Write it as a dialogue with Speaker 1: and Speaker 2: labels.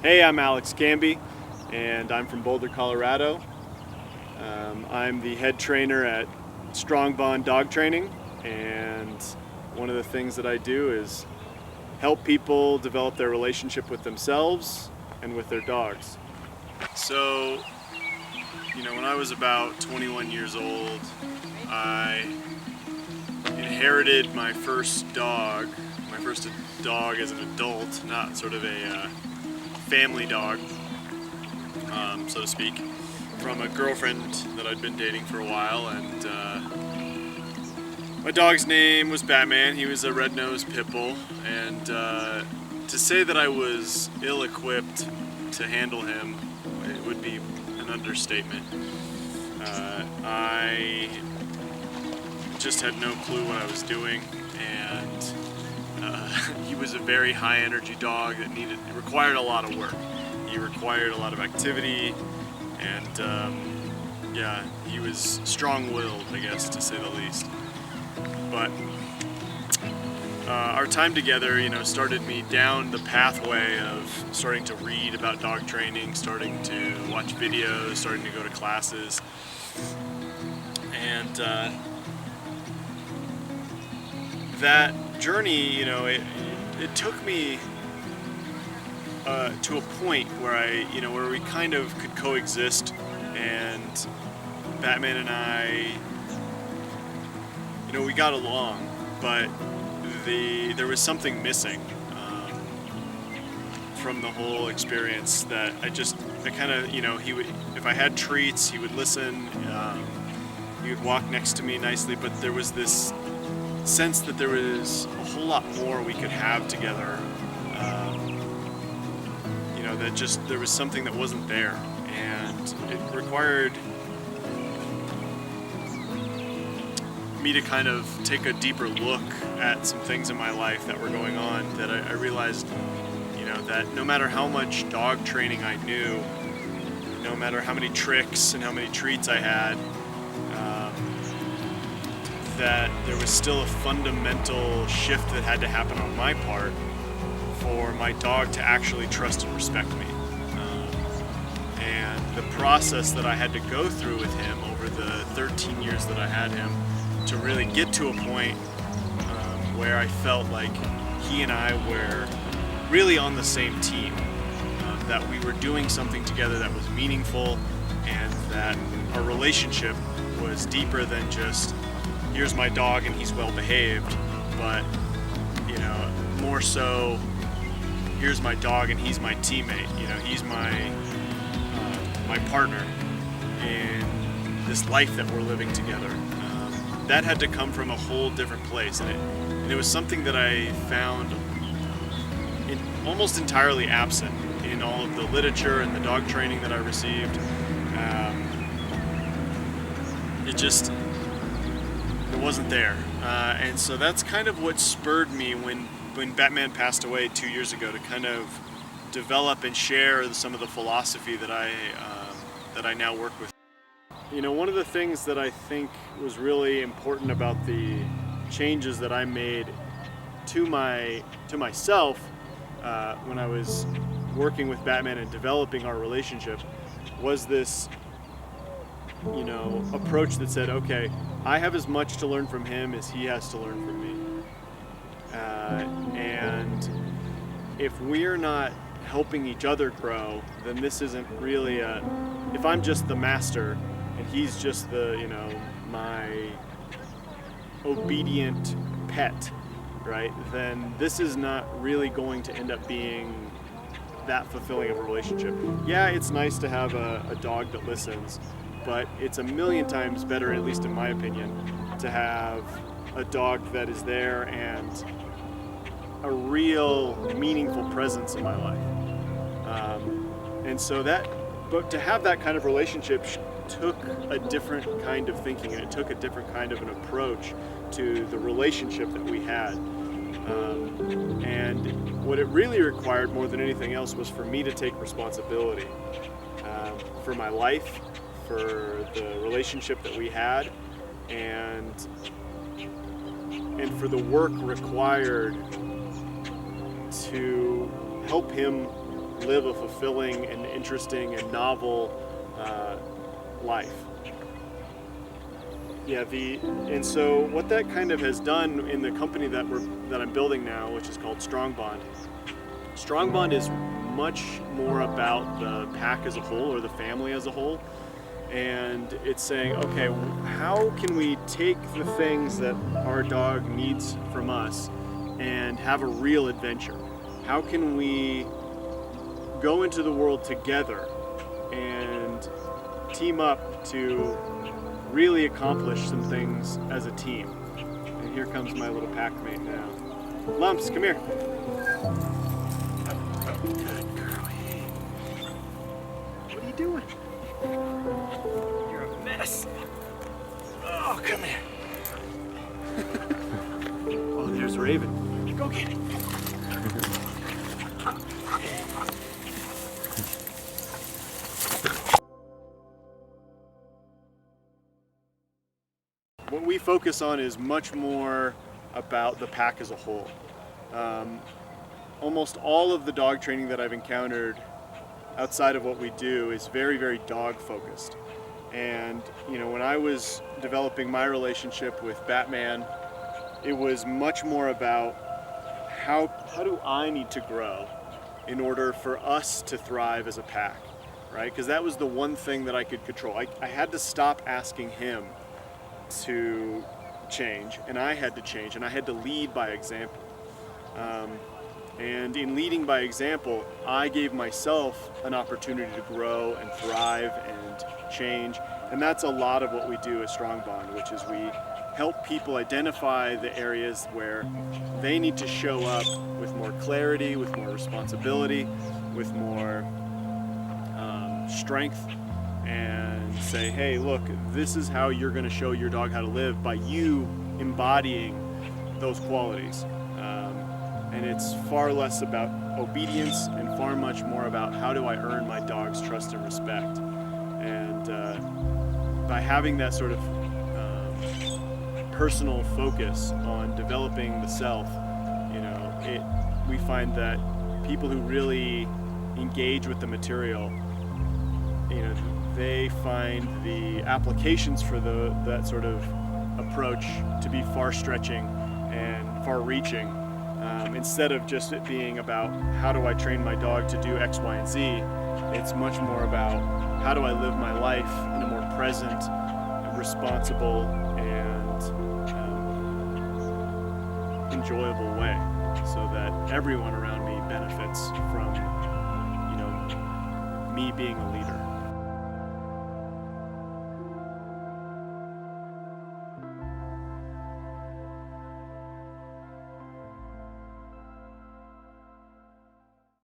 Speaker 1: Hey, I'm Alex Canby, and I'm from Boulder, Colorado. I'm the head trainer at Strong Bond Dog Training, and one of the things that I do is help people develop their relationship with themselves and with their dogs. So, when I was about 21 years old, I inherited my first dog as an adult, not sort of a family dog, so to speak, from a girlfriend that I'd been dating for a while. And my dog's name was Batman. He was a red-nosed pit bull, and to say that I was ill-equipped to handle him, it would be an understatement. I just had no clue what I was doing, and he was a very high-energy dog that required a lot of work. He required a lot of activity, and he was strong-willed, I guess, to say the least. But our time together, started me down the pathway of starting to read about dog training, starting to watch videos, starting to go to classes, and that journey, it took me to a point where where we kind of could coexist, and Batman and I, we got along, but there was something missing from the whole experience that I kind of, he would, if I had treats, he would listen, he would walk next to me nicely, but there was this sense that there was a whole lot more we could have together. That there was something that wasn't there, and it required me to kind of take a deeper look at some things in my life that were going on, that I realized, that no matter how much dog training I knew, no matter how many tricks and how many treats I had, that there was still a fundamental shift that had to happen on my part for my dog to actually trust and respect me. And the process that I had to go through with him over the 13 years that I had him to really get to a point where I felt like he and I were really on the same team, that we were doing something together that was meaningful, and that our relationship was deeper than just, here's my dog and he's well behaved, but more so, here's my dog and he's my teammate. He's my partner in this life that we're living together. That had to come from a whole different place, and it was something that I found almost entirely absent in all of the literature and the dog training that I received. It wasn't there, and so that's kind of what spurred me when Batman passed away 2 years ago, to kind of develop and share some of the philosophy that I now work with. One of the things that I think was really important about the changes that I made to myself when I was working with Batman and developing our relationship was this approach that said, okay, I have as much to learn from him as he has to learn from me. And if we're not helping each other grow, then this isn't really if I'm just the master and he's just my obedient pet, right? Then this is not really going to end up being that fulfilling of a relationship. Yeah, it's nice to have a dog that listens, but it's a million times better, at least in my opinion, to have a dog that is there and a real meaningful presence in my life. And so but to have that kind of relationship took a different kind of thinking, and it took a different kind of an approach to the relationship that we had. And what it really required more than anything else was for me to take responsibility for my life, for the relationship that we had, and for the work required to help him live a fulfilling and interesting and novel life. Yeah, and so what that kind of has done in the company that I'm building now, which is called Strong Bond. Strong Bond is much more about the pack as a whole, or the family as a whole, and it's saying, okay, how can we take the things that our dog needs from us and have a real adventure? How can we go into the world together and team up to really accomplish some things as a team? And here comes my little pack mate now. Lumps, come here. Good girlie. What are you doing? You're a mess. Oh, come here. Oh, there's Raven. Go get it. What we focus on is much more about the pack as a whole. Almost all of the dog training that I've encountered outside of what we do is very, very dog focused. And when I was developing my relationship with Batman, it was much more about how do I need to grow in order for us to thrive as a pack, right? Because that was the one thing that I could control. I had to stop asking him to change, and I had to change, and I had to lead by example. And in leading by example, I gave myself an opportunity to grow and thrive and change. And that's a lot of what we do at Strong Bond, which is we help people identify the areas where they need to show up with more clarity, with more responsibility, with more strength, and say, hey, look, this is how you're going to show your dog how to live, by you embodying those qualities. And it's far less about obedience and far much more about how do I earn my dog's trust and respect. And by having that sort of personal focus on developing the self, we find that people who really engage with the material, they find the applications for that sort of approach to be far stretching and far reaching. Instead of just it being about how do I train my dog to do X, Y, and Z, it's much more about how do I live my life in a more present, responsible, and enjoyable way, so that everyone around me benefits from, me being a leader.